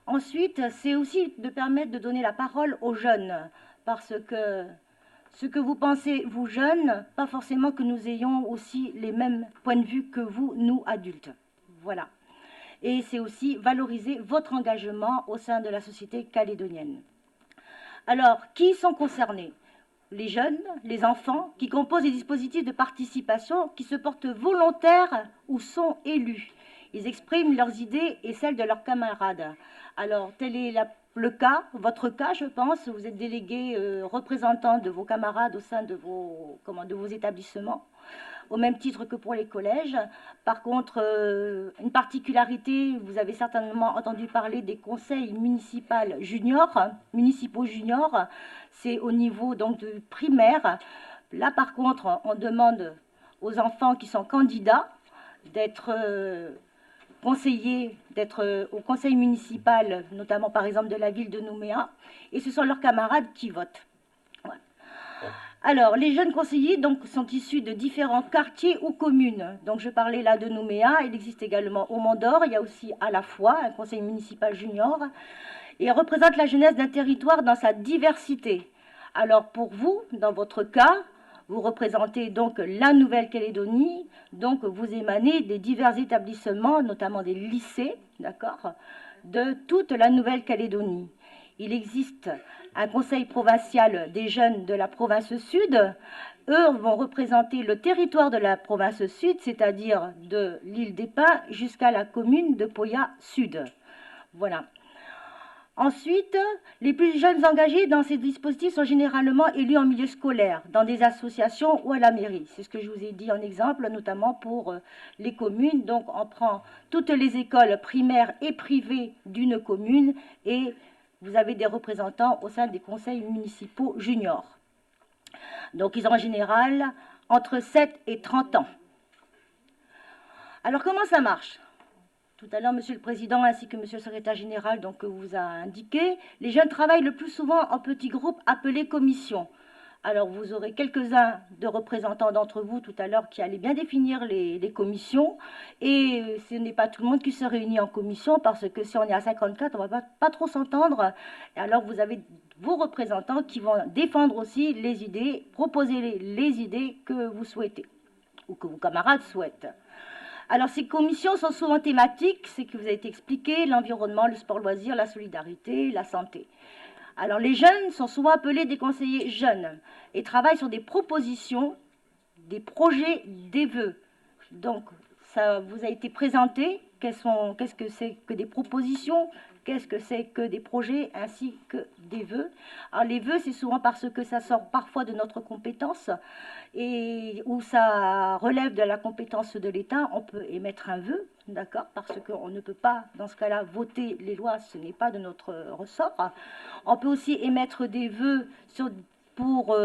S4: Ensuite, c'est aussi de permettre de donner la parole aux jeunes, parce que ce que vous pensez, vous jeunes, pas forcément que nous ayons aussi les mêmes points de vue que vous, nous adultes. Voilà. Et c'est aussi valoriser votre engagement au sein de la société calédonienne. Alors, qui sont concernés? les jeunes, les enfants, qui composent des dispositifs de participation qui se portent volontaires ou sont élus. Ils expriment leurs idées et celles de leurs camarades. Alors, tel est le cas, votre cas, je pense. Vous êtes délégué représentant de vos camarades au sein de vos établissements, au même titre que pour les collèges. Par contre, une particularité, vous avez certainement entendu parler des conseils municipaux juniors, c'est au niveau donc de primaire. Là, par contre, on demande aux enfants qui sont candidats d'être conseillers, d'être au conseil municipal, notamment par exemple de la ville de Nouméa, et ce sont leurs camarades qui votent. Alors, les jeunes conseillers donc, sont issus de différents quartiers ou communes. Donc, je parlais là de Nouméa, il existe également au Mont-d'Or, il y a aussi à la fois un conseil municipal junior, et représente la jeunesse d'un territoire dans sa diversité. Alors, pour vous, dans votre cas, vous représentez donc la Nouvelle-Calédonie, donc vous émanez des divers établissements, notamment des lycées, d'accord, de toute la Nouvelle-Calédonie. Il existe un conseil provincial des jeunes de la province sud. Eux vont représenter le territoire de la province sud, c'est-à-dire de l'île des Pins jusqu'à la commune de Poya Sud. Voilà. Ensuite, les plus jeunes engagés dans ces dispositifs sont généralement élus en milieu scolaire, dans des associations ou à la mairie. C'est ce que je vous ai dit en exemple, notamment pour les communes. Donc, on prend toutes les écoles primaires et privées d'une commune et vous avez des représentants au sein des conseils municipaux juniors. Donc, ils ont en général entre 7 et 30 ans. Alors, comment ça marche ? Tout à l'heure, Monsieur le Président ainsi que Monsieur le Secrétaire Général donc, vous a indiqué, les jeunes travaillent le plus souvent en petits groupes appelés commissions. Alors, vous aurez quelques-uns de représentants d'entre vous tout à l'heure qui allaient bien définir les commissions. Et ce n'est pas tout le monde qui se réunit en commission parce que si on est à 54, on ne va pas trop s'entendre. Alors, vous avez vos représentants qui vont défendre aussi les idées, proposer les idées que vous souhaitez ou que vos camarades souhaitent. Alors, ces commissions sont souvent thématiques, c'est que vous avez été expliqué, l'environnement, le sport loisir, la solidarité, la santé. Alors, les jeunes sont souvent appelés des conseillers jeunes et travaillent sur des propositions, des projets, des vœux. Donc, ça vous a été présenté, qu'est-ce que c'est que des propositions, qu'est-ce que c'est que des projets ainsi que des vœux. Alors, les vœux, c'est souvent parce que ça sort parfois de notre compétence et où ça relève de la compétence de l'État, on peut émettre un vœu, d'accord, parce qu'on ne peut pas, dans ce cas-là, voter les lois, ce n'est pas de notre ressort. On peut aussi émettre des vœux pour,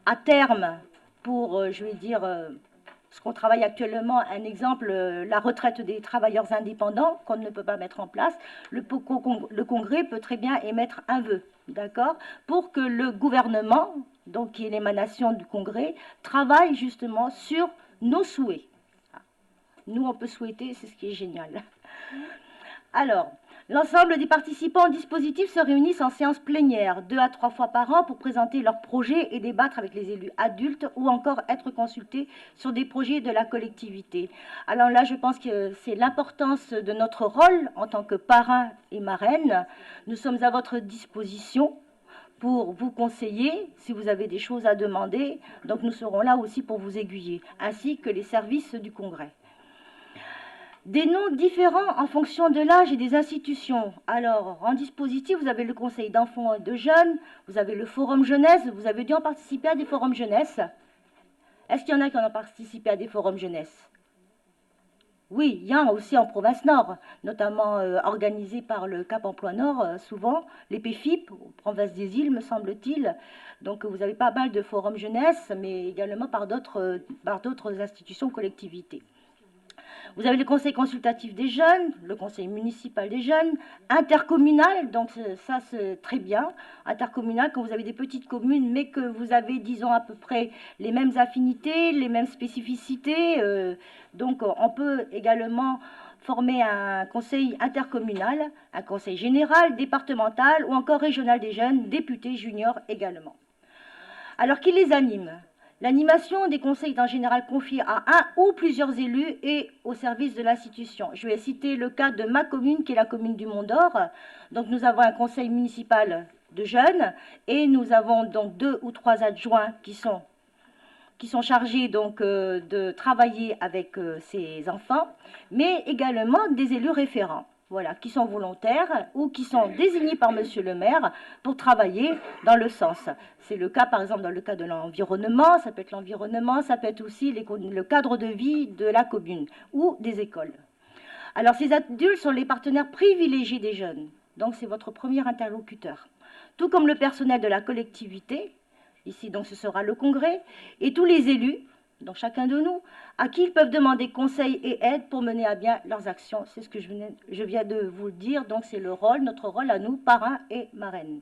S4: à terme, pour, je vais dire, ce qu'on travaille actuellement, un exemple, la retraite des travailleurs indépendants, qu'on ne peut pas mettre en place. Le Congrès peut très bien émettre un vœu, d'accord, pour que le gouvernement, donc qui est l'émanation du Congrès, travaille justement sur nos souhaits. Nous, on peut souhaiter, c'est ce qui est génial. Alors, l'ensemble des participants au dispositif se réunissent en séance plénière 2 à 3 fois par an pour présenter leurs projets et débattre avec les élus adultes ou encore être consultés sur des projets de la collectivité. Alors là, je pense que c'est l'importance de notre rôle en tant que parrain et marraine. Nous sommes à votre disposition pour vous conseiller si vous avez des choses à demander. Donc nous serons là aussi pour vous aiguiller, ainsi que les services du Congrès. Des noms différents en fonction de l'âge et des institutions. Alors, en dispositif, vous avez le conseil d'enfants et de jeunes, vous avez le forum jeunesse, vous avez dû en participer à des forums jeunesse. Est-ce qu'il y en a qui ont participé à des forums jeunesse? Oui, il y en a aussi en province Nord, notamment organisés par le Cap Emploi Nord, souvent, les PFIP, province des îles, me semble-t-il. Donc, vous avez pas mal de forums jeunesse, mais également par d'autres institutions, collectivités. Vous avez le conseil consultatif des jeunes, le conseil municipal des jeunes, intercommunal, donc ça c'est très bien, intercommunal quand vous avez des petites communes mais que vous avez, disons, à peu près les mêmes affinités, les mêmes spécificités, donc on peut également former un conseil intercommunal, un conseil général, départemental ou encore régional des jeunes, députés juniors également. Alors qui les anime ? L'animation des conseils est en général confiée à un ou plusieurs élus et au service de l'institution. Je vais citer le cas de ma commune, qui est la commune du Mont-d'Or. Donc nous avons un conseil municipal de jeunes, et nous avons donc 2 ou 3 adjoints qui sont chargés donc de travailler avec ces enfants, mais également des élus référents, voilà, qui sont volontaires ou qui sont désignés par monsieur le maire pour travailler dans le sens. C'est le cas, par exemple, dans le cas de l'environnement, ça peut être l'environnement, ça peut être aussi le cadre de vie de la commune ou des écoles. Alors, ces adultes sont les partenaires privilégiés des jeunes, donc c'est votre premier interlocuteur. Tout comme le personnel de la collectivité, ici donc ce sera le congrès, et tous les élus, donc chacun de nous, à qui ils peuvent demander conseil et aide pour mener à bien leurs actions. C'est ce que je viens de vous le dire, donc c'est notre rôle à nous, parrains et marraines.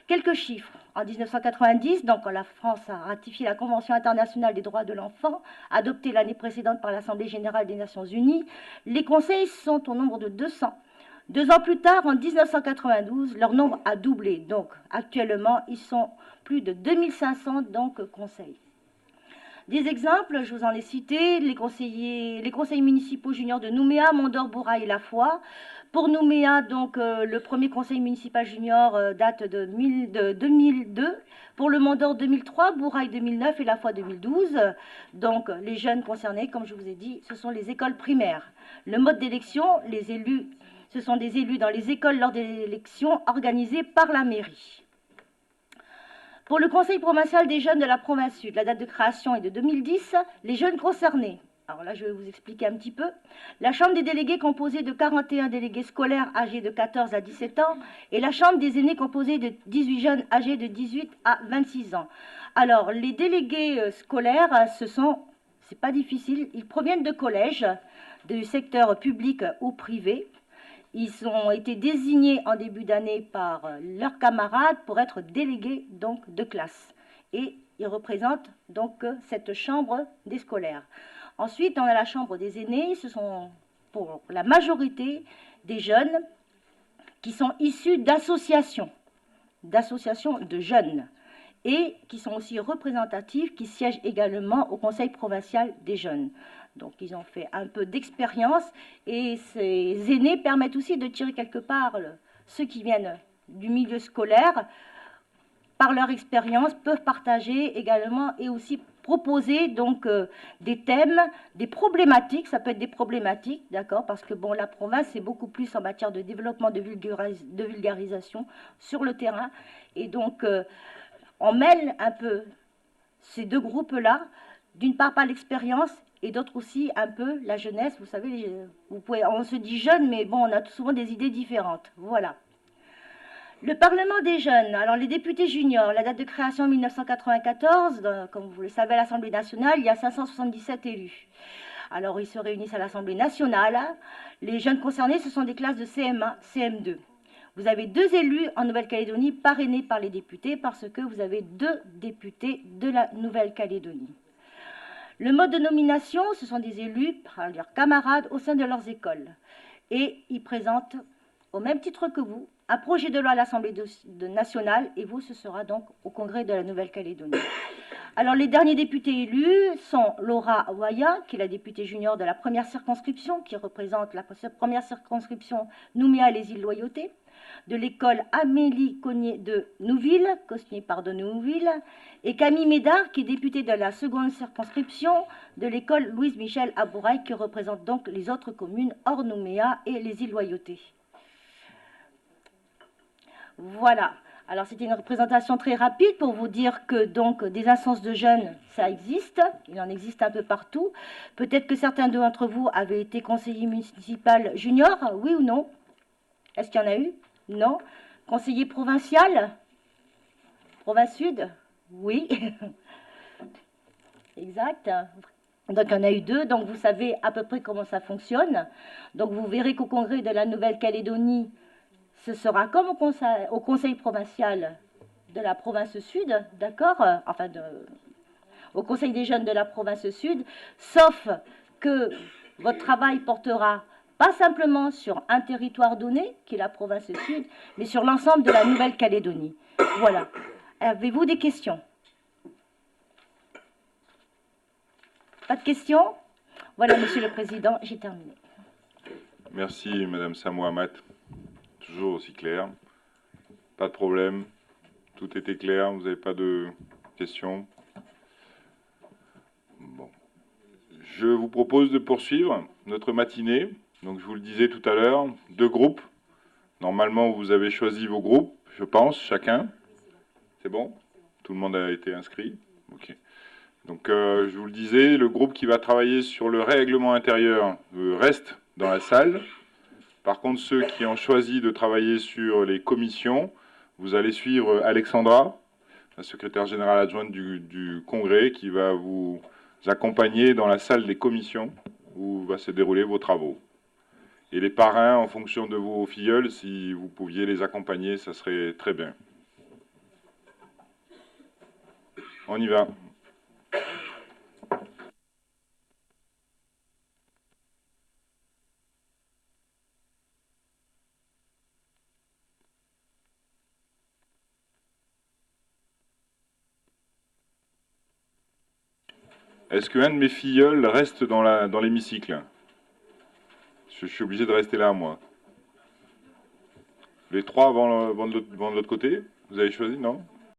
S4: Quelques chiffres. En 1990, donc quand la France a ratifié la Convention internationale des droits de l'enfant, adoptée l'année précédente par l'Assemblée générale des Nations unies, les conseils sont au nombre de 200. 2 ans plus tard, en 1992, leur nombre a doublé. Donc actuellement, ils sont plus de 2500 donc, conseils. Des exemples, je vous en ai cité, les conseils municipaux juniors de Nouméa, Mondor, Bourail et La Foix. Pour Nouméa, donc, le premier conseil municipal junior date de 2002. Pour le Mondor 2003, Bourail 2009 et La Foix 2012. Donc, les jeunes concernés, comme je vous ai dit, ce sont les écoles primaires. Le mode d'élection, les élus, ce sont des élus dans les écoles lors des élections organisées par la mairie. Pour le Conseil provincial des jeunes de la province sud, la date de création est de 2010. Les jeunes concernés, alors là je vais vous expliquer un petit peu. La Chambre des délégués composée de 41 délégués scolaires âgés de 14 à 17 ans et la Chambre des aînés composée de 18 jeunes âgés de 18 à 26 ans. Alors les délégués scolaires, c'est pas difficile, ils proviennent de collèges, du secteur public ou privé. Ils ont été désignés en début d'année par leurs camarades pour être délégués donc, de classe. Et ils représentent donc cette chambre des scolaires. Ensuite, on a la chambre des aînés. Ce sont pour la majorité des jeunes qui sont issus d'associations de jeunes et qui sont aussi représentatifs, qui siègent également au Conseil provincial des jeunes. Donc, ils ont fait un peu d'expérience et ces aînés permettent aussi de tirer quelque part ceux qui viennent du milieu scolaire, par leur expérience, peuvent partager également et aussi proposer donc des thèmes, des problématiques. Ça peut être des problématiques, d'accord, parce que bon, la province, c'est beaucoup plus en matière de développement, de vulgarisation sur le terrain. Et donc, on mêle un peu ces deux groupes-là, d'une part par l'expérience, et d'autres aussi un peu la jeunesse. Vous savez, on se dit jeune, mais bon, on a souvent des idées différentes. Voilà. Le Parlement des jeunes, alors les députés juniors, la date de création 1994, comme vous le savez à l'Assemblée nationale, il y a 577 élus. Alors ils se réunissent à l'Assemblée nationale. Les jeunes concernés, ce sont des classes de CM1, CM2. Vous avez 2 élus en Nouvelle-Calédonie parrainés par les députés parce que vous avez 2 députés de la Nouvelle-Calédonie. Le mode de nomination, ce sont des élus par leurs camarades au sein de leurs écoles. Et ils présentent, au même titre que vous, un projet de loi à l'Assemblée nationale et vous, ce sera donc au Congrès de la Nouvelle-Calédonie. Alors, les derniers députés élus sont Laura Waya, qui est la députée junior de la première circonscription, qui représente la première circonscription Nouméa et les îles Loyauté, de l'école Amélie Cognier de Nouville, et Camille Médard, qui est députée de la seconde circonscription de l'école Louise Michel à Bourail, qui représente donc les autres communes hors Nouméa et les îles Loyauté. Voilà. Alors c'était une représentation très rapide pour vous dire que donc des instances de jeunes, ça existe, il en existe un peu partout. Peut-être que certains d'entre vous avaient été conseiller municipal junior, oui ou non? Est-ce qu'il y en a eu? Non. Conseiller provincial? Province Sud? Oui. Exact. Donc il y en a eu 2, donc vous savez à peu près comment ça fonctionne. Donc vous verrez qu'au Congrès de la Nouvelle-Calédonie, ce sera comme au conseil provincial de la province sud, d'accord, enfin au conseil des jeunes de la province sud, sauf que votre travail portera pas simplement sur un territoire donné, qui est la province sud, mais sur l'ensemble de la Nouvelle-Calédonie. Voilà. Avez-vous des questions? Pas de questions? Voilà, Monsieur le Président, j'ai terminé.
S1: Merci, Madame Samouamat. Toujours aussi clair. Pas de problème. Tout était clair, vous n'avez pas de questions? Bon. Je vous propose de poursuivre notre matinée. Donc je vous le disais tout à l'heure, 2 groupes. Normalement, vous avez choisi vos groupes, je pense, chacun. C'est bon? Tout le monde a été inscrit? Ok. Donc je vous le disais, le groupe qui va travailler sur le règlement intérieur reste dans la salle. Par contre, ceux qui ont choisi de travailler sur les commissions, vous allez suivre Alexandra, la secrétaire générale adjointe du Congrès, qui va vous accompagner dans la salle des commissions où va se dérouler vos travaux. Et les parrains, en fonction de vos filleuls, si vous pouviez les accompagner, ça serait très bien. On y va. Est-ce qu'un de mes filleuls reste dans l'hémicycle? Je suis obligé de rester là, moi. Les 3 vont de l'autre côté? Vous avez choisi, non?